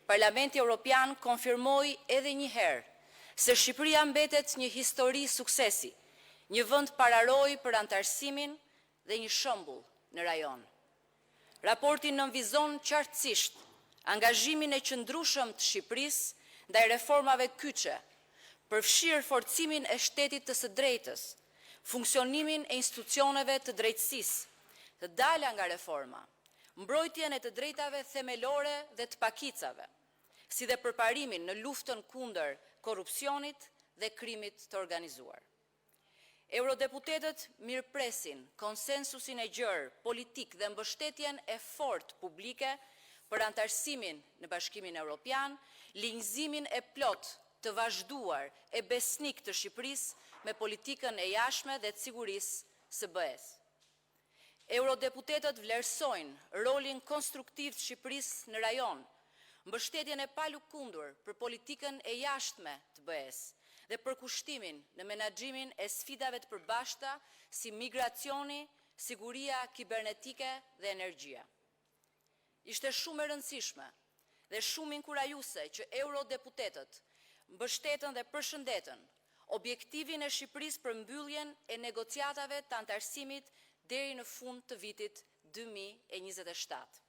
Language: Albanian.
Parlamenti Evropian konfirmoi edhe një herë se Shqipëria mbetet një histori suksesi, një vend pararoj për antarësimin dhe një shembull në rajon. Raporti nënvizon qartësisht angazhimin e qëndrueshëm të Shqipërisë ndaj reformave kyçe, përfshirë forcimin e shtetit të së drejtës, funksionimin e institucioneve të drejtësisë, të dala nga reforma, mbrojtjen e të drejtave themelore dhe të pakicave, si dhe përparimin në luftën kundër korrupsionit dhe krimit të organizuar. Eurodeputetët mirëpresin konsensusin e gjerë politik dhe mbështetjen e fortë publike për antarësimin në Bashkimin Evropian, linjëzimin e plot të vazhduar e besnik të Shqipërisë me politikën e jashtme dhe të sigurisë së BE-s. Eurodeputetët vlerësojnë rolin konstruktiv të Shqipërisë në rajon, mbështetjen e palëkundur për politikën e jashtme të BE-s dhe për kushtimin në menaxhimin e sfidave të përbashkëta si migracioni, siguria kibernetike dhe energjia. Ishte shumë e rëndësishme dhe shumë inkurajuese që eurodeputetët mbështetën dhe përshëndetën objektivin e Shqipërisë për mbylljen e negociatave të antarësimit deri në fund të vitit 2027.